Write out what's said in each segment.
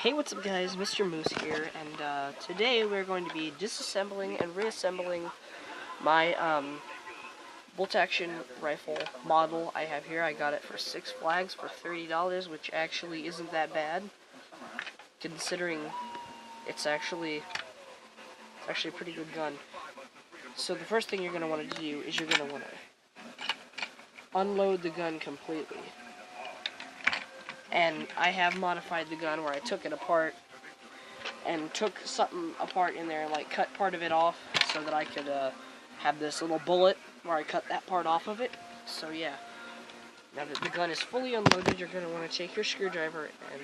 Hey, what's up guys, Mr. Moose here, and today we're going to be disassembling and reassembling my bolt-action rifle model I have here. I got it for Six Flags for $30, which actually isn't that bad, considering it's actually a pretty good gun. So the first thing you're going to want to do is you're going to want to unload the gun completely. And I have modified the gun where I took it apart and took something apart in there and like cut part of it off so that I could have this little bullet where I cut that part off of it. So yeah, now that the gun is fully unloaded, you're going to want to take your screwdriver and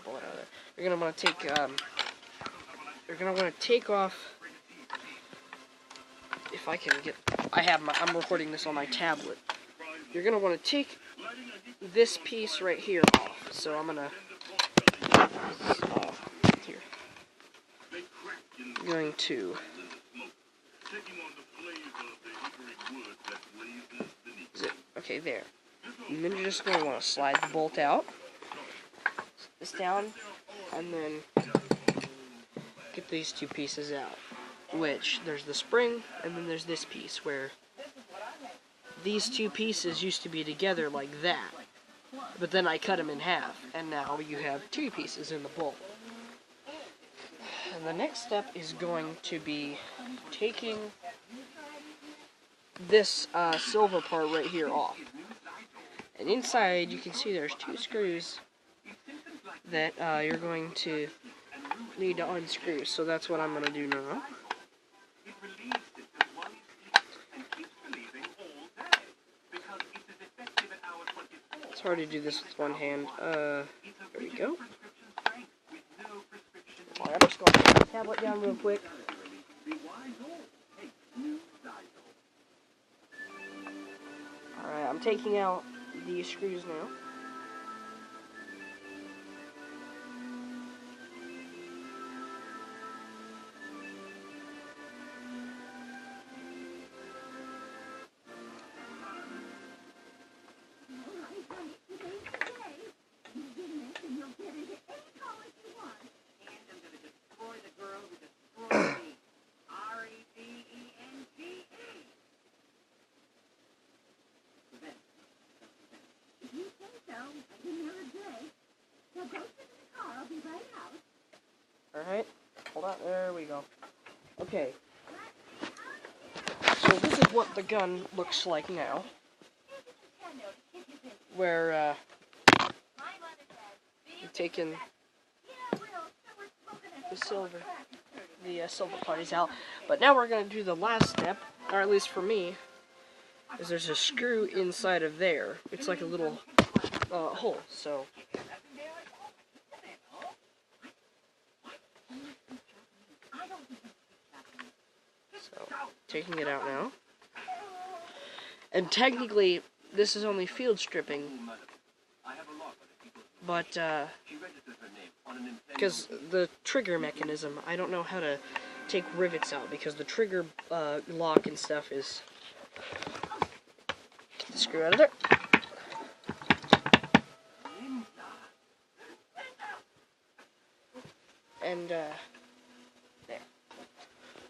pull it out of there. You're going to want to take off. If I can get, I'm recording this on my tablet. You're going to want to take this piece right here off. So I'm gonna here. I'm going to okay, there. And then you're just going to want to slide the bolt out, set this down, and then get these two pieces out. Which there's the spring, and then there's this piece where these two pieces used to be together like that. But then I cut them in half, and now you have two pieces in the bolt. And the next step is going to be taking this silver part right here off. And inside, you can see there's two screws that you're going to need to unscrew. So that's what I'm going to do now. It's hard to do this with one hand. There we go. Alright, I'm just going to put the tablet down real quick. Alright, I'm taking out these screws now. Alright, hold on, there we go. Okay, so this is what the gun looks like now, where we've taken the silver parties out, but now we're going to do the last step, or at least for me, is there's a screw inside of there. It's like a little hole, so taking it out now. And technically, this is only field stripping, but because the trigger mechanism, I don't know how to take rivets out because the trigger lock and stuff is. Get the screw out of there. And there.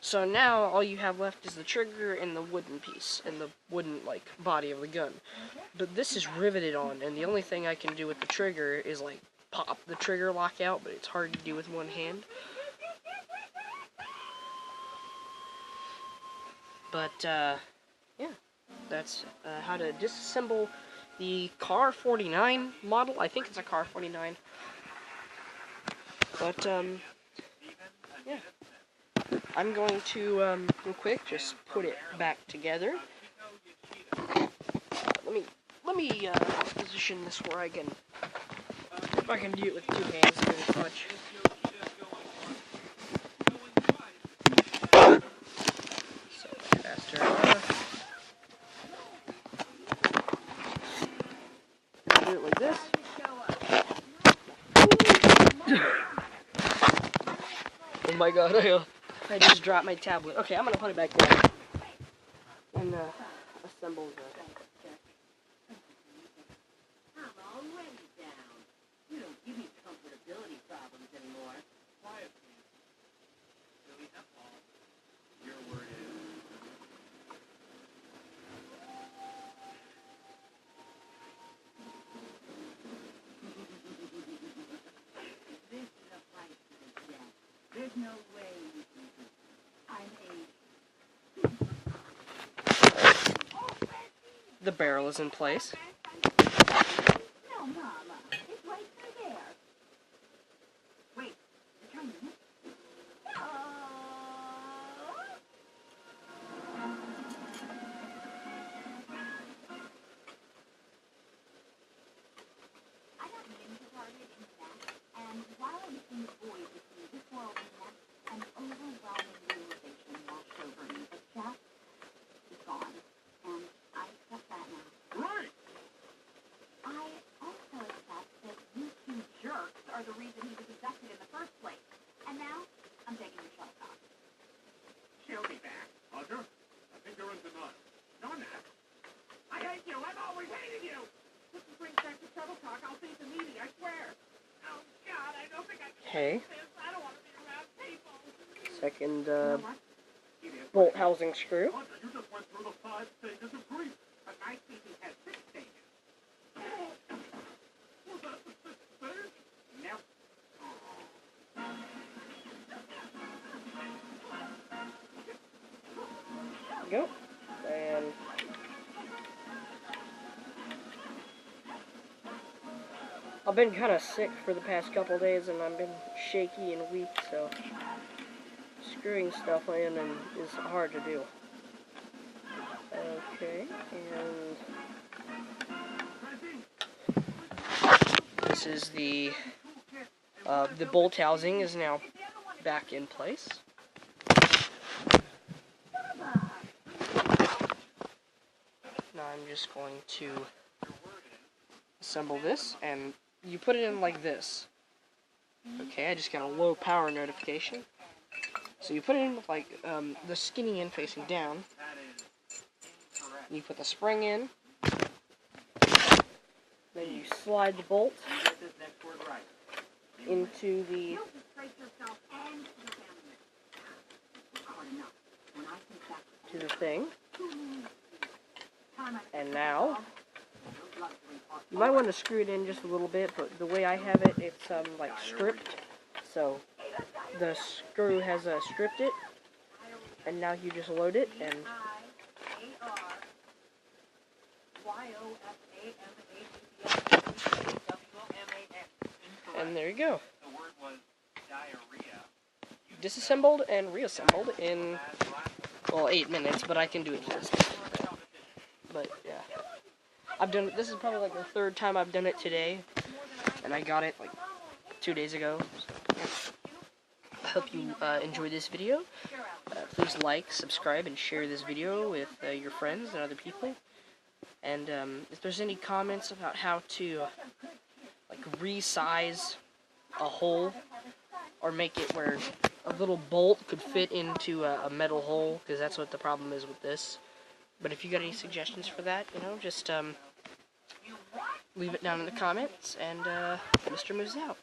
So now all you have left is the trigger and the wooden piece, and the wooden, like, body of the gun. But this is riveted on, and the only thing I can do with the trigger is, like, pop the trigger lock out, but it's hard to do with one hand. But, yeah, that's how to disassemble the Kar-49 model. I think it's a Kar-49. But, yeah. I'm going to, real quick, just put it back together. Let me position this where I can, if I can do it with two hands, give it a touch. So, faster. Do it like this. Oh my god, I just dropped my tablet. Okay, I'm gonna put it back down and assemble the. I'm already down. You don't give me The barrel is in place. The reason he was abducted in the first place. And now, I'm taking your shuttlecock. She'll be back. Roger, I think you're in denial. Done that. I hate you. I've always hated you. If you bring back the shuttlecock, I'll see the meeting, I swear. Oh, God, I don't think I can Okay. do this. I don't want to be around people. Second bolt housing screw. Roger, you just went through the 5 stages of grief. But my species has 6 stages. Was that the 6th stage? Nope. Go. And I've been kind of sick for the past couple days, and I've been shaky and weak, so screwing stuff in is hard to do. Okay, and this is the bolt housing is now back in place. Now I'm just going to assemble this, and you put it in like this. Okay, I just got a low power notification. So you put it in with like the skinny end facing down. You put the spring in. Then you slide the bolt into the thing. And now you might want to screw it in just a little bit, but the way I have it, it's like stripped. So the screw has stripped it, and now you just load it, and there you go. Disassembled and reassembled in, well, 8 minutes, but I can do it faster. But yeah, I've done it. This is probably like the 3rd time I've done it today, and I got it like 2 days ago. So, I hope you enjoy this video. Please like, subscribe, and share this video with your friends and other people. And if there's any comments about how to like resize a hole or make it where a little bolt could fit into a metal hole, because that's what the problem is with this. But if you got any suggestions for that, you know, just leave it down in the comments, and Mr. moves out.